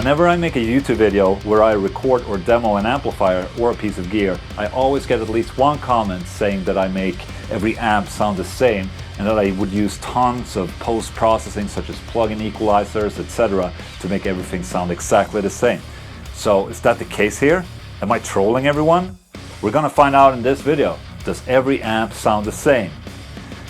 Whenever I make a YouTube video where I record or demo an amplifier or a piece of gear, I always get at least one comment saying that I make every amp sound the same and that I would use tons of post-processing such as plug-in equalizers, etc. to make everything sound exactly the same. So is that the case here? Am I trolling everyone? We're gonna find out in this video. Does every amp sound the same?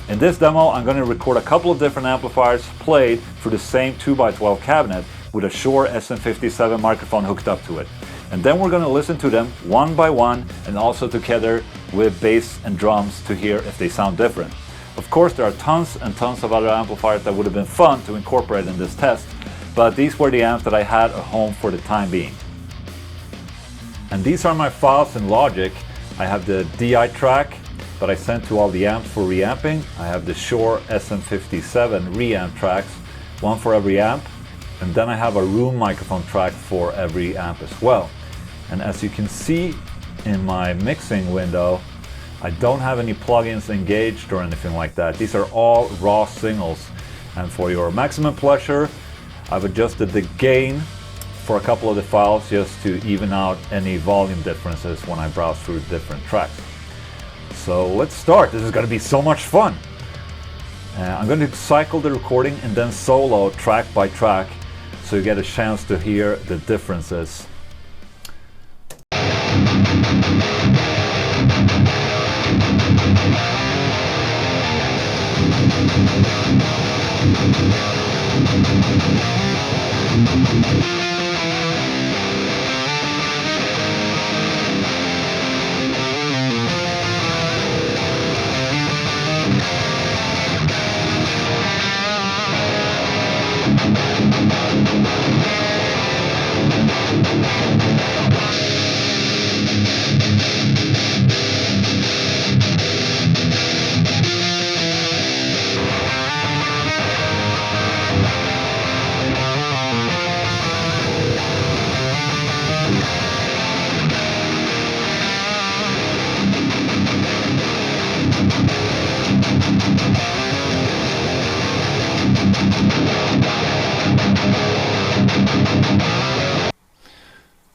In this demo, I'm going to record a couple of different amplifiers played through the same 2x12 cabinet with a Shure SM57 microphone hooked up to it. And then we're going to listen to them one by one and also together with bass and drums to hear if they sound different. Of course, there are tons and tons of other amplifiers that would have been fun to incorporate in this test, but these were the amps that I had at home for the time being. And these are my files in Logic. I have the DI track that I sent to all the amps for reamping. I have the Shure SM57 reamp tracks, one for every amp, and then I have a room microphone track for every amp as well. And as you can see in my mixing window, I don't have any plugins engaged or anything like that. These are all raw signals. And for your maximum pleasure, I've adjusted the gain for a couple of the files just to even out any volume differences when I browse through different tracks. So let's start. This is going to be so much fun. I'm going to cycle the recording and then solo track by track so you get a chance to hear the differences.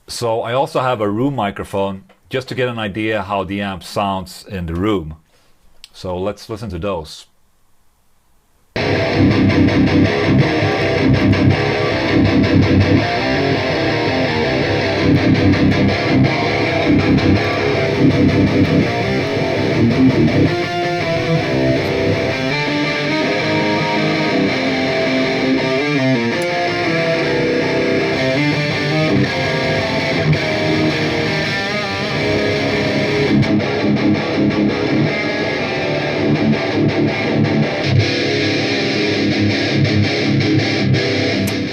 So I also have a room microphone just to get an idea how the amp sounds in the room. So let's listen to those.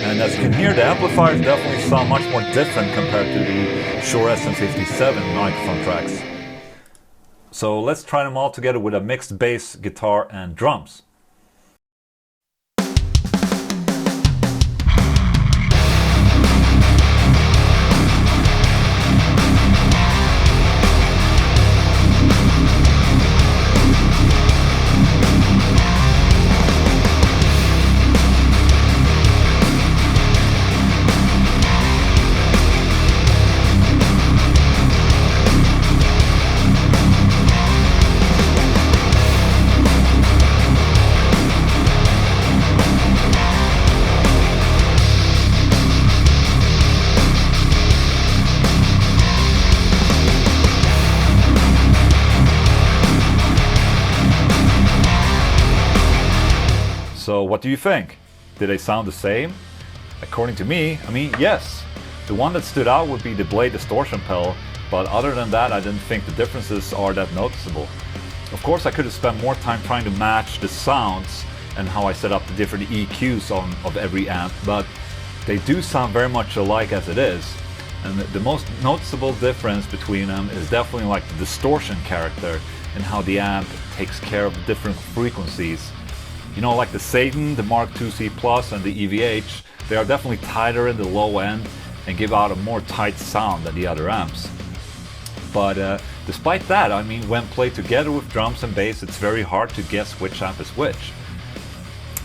And as you can hear, the amplifiers definitely sound much more different compared to the Shure SM57 microphone tracks. So let's try them all together with a mixed bass, guitar and drums. So what do you think? Did they sound the same? According to me, yes. The one that stood out would be the blade distortion pedal, but other than that I didn't think the differences are that noticeable. Of course I could have spent more time trying to match the sounds and how I set up the different EQs of every amp, but they do sound very much alike as it is. And the most noticeable difference between them is definitely like the distortion character and how the amp takes care of different frequencies. You know, like the Satan, the Mark IIc Plus and the EVH, they are definitely tighter in the low end and give out a more tight sound than the other amps. But despite that, when played together with drums and bass, it's very hard to guess which amp is which.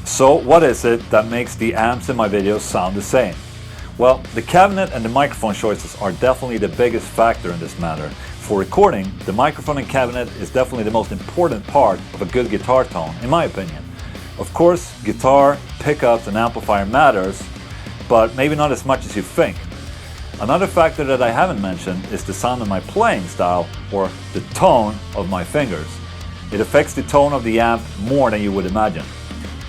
So what is it that makes the amps in my videos sound the same? Well, the cabinet and the microphone choices are definitely the biggest factor in this matter. For recording, the microphone and cabinet is definitely the most important part of a good guitar tone, in my opinion. Of course, guitar, pickups and amplifier matters, but maybe not as much as you think. Another factor that I haven't mentioned is the sound of my playing style, or the tone of my fingers. It affects the tone of the amp more than you would imagine.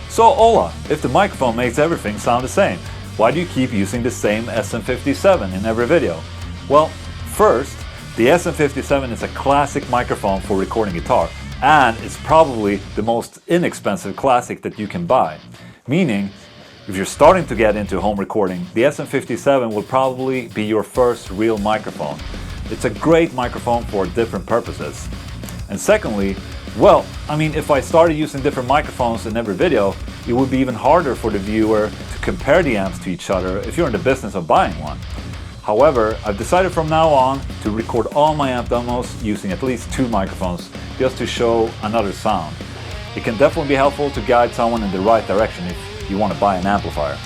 So Ola, if the microphone makes everything sound the same, why do you keep using the same SM57 in every video? Well, first, the SM57 is a classic microphone for recording guitar, and it's probably the most inexpensive classic that you can buy. Meaning, if you're starting to get into home recording, the SM57 will probably be your first real microphone. It's a great microphone for different purposes. And secondly, well, if I started using different microphones in every video, it would be even harder for the viewer to compare the amps to each other if you're in the business of buying one. However, I've decided from now on to record all my amp demos using at least 2 microphones, just to show another sound. It can definitely be helpful to guide someone in the right direction if you want to buy an amplifier.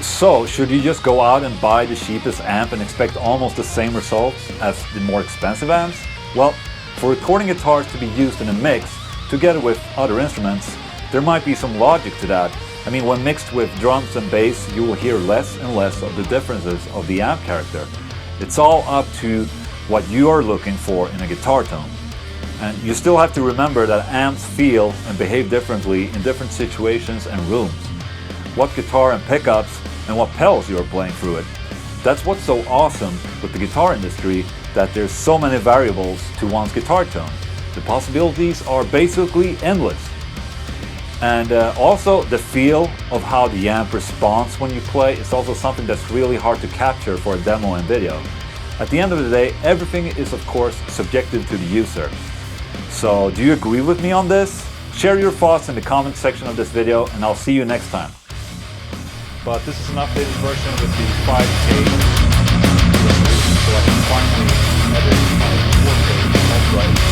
So, should you just go out and buy the cheapest amp and expect almost the same results as the more expensive amps? Well, for recording guitars to be used in a mix, together with other instruments, there might be some logic to that. When mixed with drums and bass, you will hear less and less of the differences of the amp character. It's all up to what you are looking for in a guitar tone. And you still have to remember that amps feel and behave differently in different situations and rooms. What guitar and pickups and what pedals you are playing through it. That's what's so awesome with the guitar industry, that there's so many variables to one's guitar tone. The possibilities are basically endless. And also the feel of how the amp responds when you play is also something that's really hard to capture for a demo and video. At the end of the day, everything is of course subjective to the user. So do you agree with me on this? Share your thoughts in the comment section of this video and I'll see you next time. But this is an updated version with the 5K resolution, so I can finally edit my 4K upright.